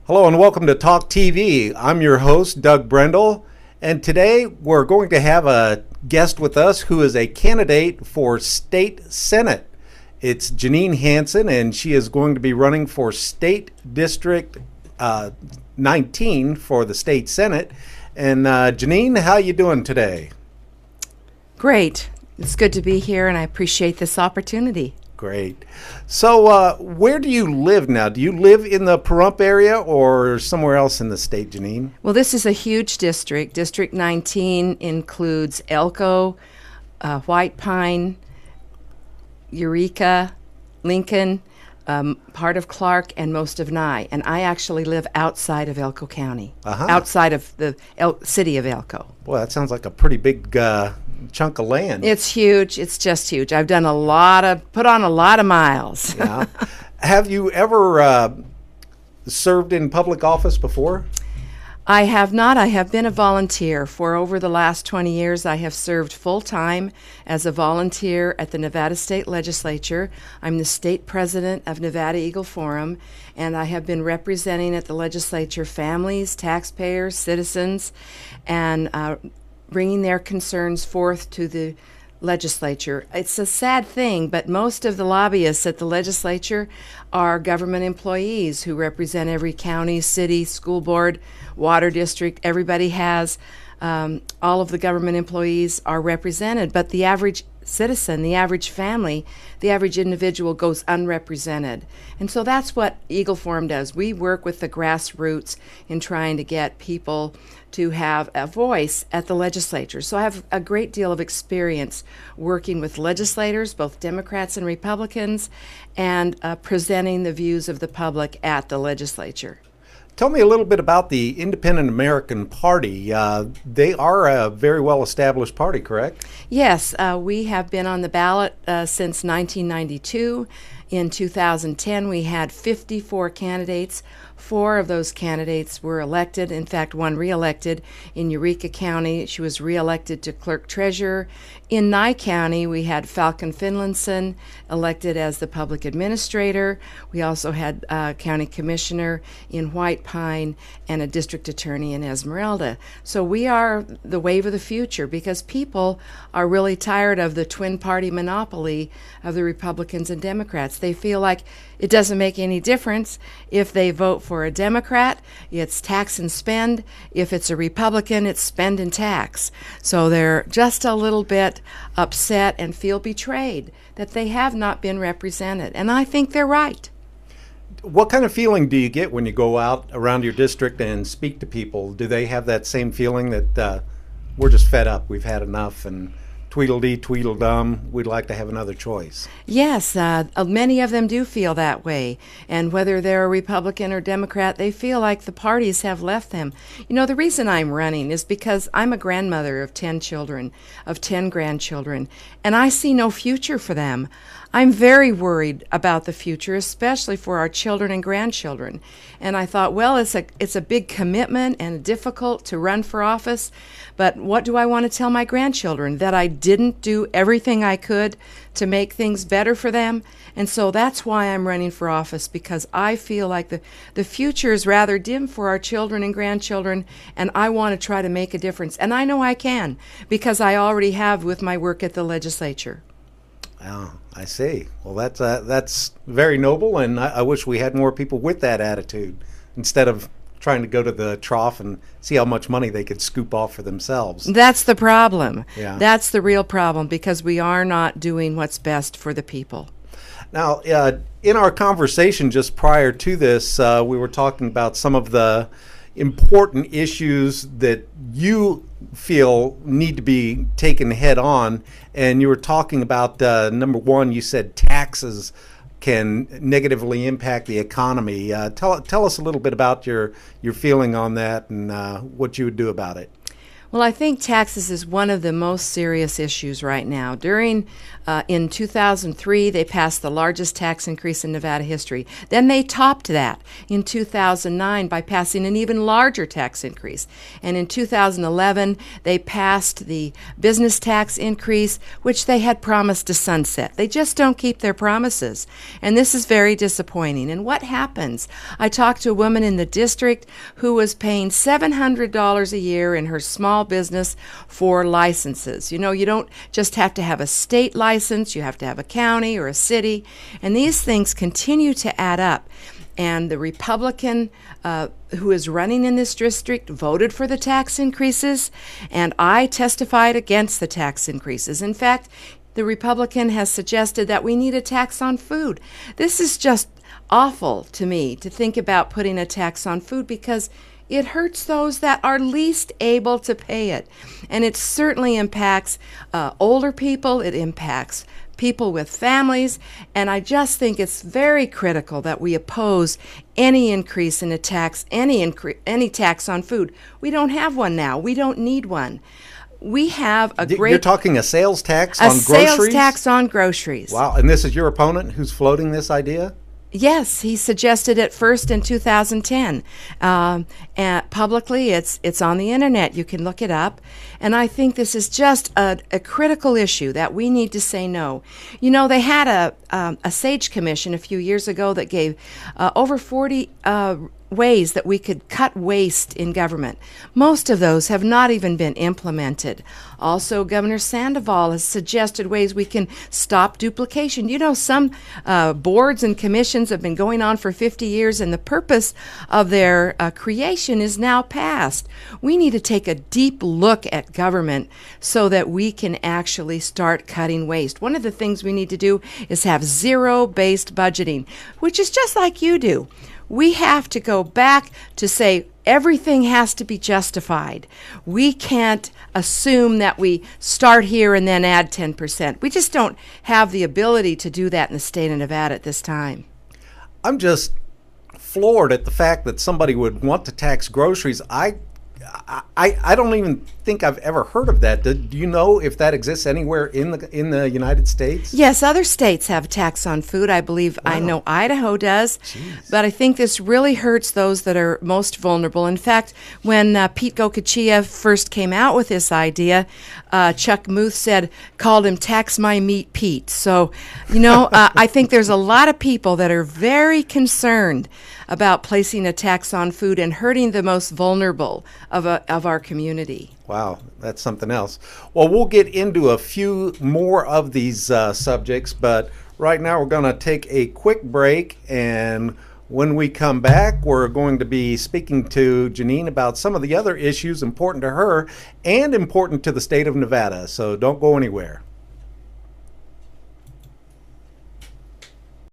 Hello and welcome to Talk TV. I'm your host, Doug Brendel, and today we're going to have a guest with us who is a candidate for State Senate. It's Janine Hansen, and she is going to be running for State District 19 for the State Senate. And Janine, how you doing today? Great. It's good to be here, and I appreciate this opportunity. Great. So where do you live now? Do you live in the Pahrump area or somewhere else in the state, Janine? Well, this is a huge district. District 19 includes Elko, White Pine, Eureka, Lincoln, part of Clark, and most of Nye. And I actually live outside of Elko County, outside of the city of Elko. Boy, that sounds like a pretty big chunk of land. It's huge. It's just huge. I've done put on a lot of miles. Yeah. Have you ever served in public office before? I have not. I have been a volunteer. For over the last 20 years, I have served full-time as a volunteer at the Nevada State Legislature. I'm the state president of Nevada Eagle Forum, and I have been representing at the legislature families, taxpayers, citizens, and bringing their concerns forth to the legislature. It's a sad thing, but most of the lobbyists at the legislature are government employees who represent every county, city, school board, water district. Everybody has, all of the government employees are represented, but the average citizen, the average family, the average individual goes unrepresented. And so that's what Eagle Forum does. We work with the grassroots in trying to get people to have a voice at the legislature. So I have a great deal of experience working with legislators, both Democrats and Republicans, and presenting the views of the public at the legislature. Tell me a little bit about the Independent American Party. They are a very well-established party, correct? Yes, we have been on the ballot since 1992. In 2010, we had 54 candidates. 4 of those candidates were elected. In fact, one re-elected in Eureka County. She was re-elected to clerk treasurer. In Nye County, we had Falcon Finlinson elected as the public administrator. We also had a county commissioner in White Pine and a district attorney in Esmeralda. So we are the wave of the future because people are really tired of the twin party monopoly of the Republicans and Democrats. They feel like it doesn't make any difference if they vote for a Democrat, it's tax and spend. If it's a Republican, it's spend and tax. So they're just a little bit upset and feel betrayed that they have not been represented. And I think they're right. What kind of feeling do you get when you go out around your district and speak to people? Do they have that same feeling that we're just fed up, we've had enough, and Tweedledee, Tweedledum, we'd like to have another choice? Yes, many of them do feel that way. And whether they're a Republican or Democrat, they feel like the parties have left them. You know, the reason I'm running is because I'm a grandmother of 10 children, of 10 grandchildren, and I see no future for them. I'm very worried about the future, especially for our children and grandchildren. And I thought, well, it's a big commitment and difficult to run for office, but what do I want to tell my grandchildren? That I didn't do everything I could to make things better for them? And so that's why I'm running for office, because I feel like the future is rather dim for our children and grandchildren, and I want to try to make a difference. And I know I can, because I already have with my work at the legislature. Oh, I see. Well, that's very noble, and I wish we had more people with that attitude instead of trying to go to the trough and see how much money they could scoop off for themselves. That's the problem. Yeah. That's the real problem, because we are not doing what's best for the people. Now, in our conversation just prior to this, we were talking about some of the important issues that you feel need to be taken head on, and you were talking about number one, you said taxes can negatively impact the economy. Tell us a little bit about your feeling on that and what you would do about it. Well, I think taxes is one of the most serious issues right now. In 2003, they passed the largest tax increase in Nevada history. Then they topped that in 2009 by passing an even larger tax increase. And in 2011, they passed the business tax increase, which they had promised to sunset. They just don't keep their promises. And this is very disappointing. And what happens? I talked to a woman in the district who was paying $700 a year in her small business for licenses. You know, you don't just have to have a state license, you have to have a county or a city, and these things continue to add up. And the Republican who is running in this district voted for the tax increases, and I testified against the tax increases. In fact, the Republican has suggested that we need a tax on food. This is just awful to me to think about putting a tax on food because it hurts those that are least able to pay it. And it certainly impacts older people, it impacts people with families, and I just think it's very critical that we oppose any increase in a tax, any tax on food. We don't have one now. We don't need one. We have a great... You're talking a sales tax on groceries? A sales tax on groceries. Wow, and this is your opponent who's floating this idea? Yes, he suggested it first in 2010. And publicly, it's on the internet. You can look it up. And I think this is just a critical issue that we need to say no. You know, they had a SAGE commission a few years ago that gave over 40 ways that we could cut waste in government. Most of those have not even been implemented. Also, Governor Sandoval has suggested ways we can stop duplication. You know, some boards and commissions have been going on for 50 years, and the purpose of their creation is now past. We need to take a deep look at government so that we can actually start cutting waste. One of the things we need to do is have zero-based budgeting, which is just like you do. We have to go back to say everything has to be justified. We can't assume that we start here and then add 10%. We just don't have the ability to do that in the state of Nevada at this time. I'm just floored at the fact that somebody would want to tax groceries. I don't even think I've ever heard of that. Do you know if that exists anywhere in the United States? Yes, other states have a tax on food. I believe, wow. I know Idaho does. Jeez. But I think this really hurts those that are most vulnerable. In fact, when Pete Gokachia first came out with this idea, Chuck Muth called him Tax My Meat Pete. So, you know, I think there's a lot of people that are very concerned about placing a tax on food and hurting the most vulnerable of our community. Wow, that's something else. Well, we'll get into a few more of these subjects, but right now we're going to take a quick break, and when we come back, we're going to be speaking to Janine about some of the other issues important to her and important to the state of Nevada, so don't go anywhere.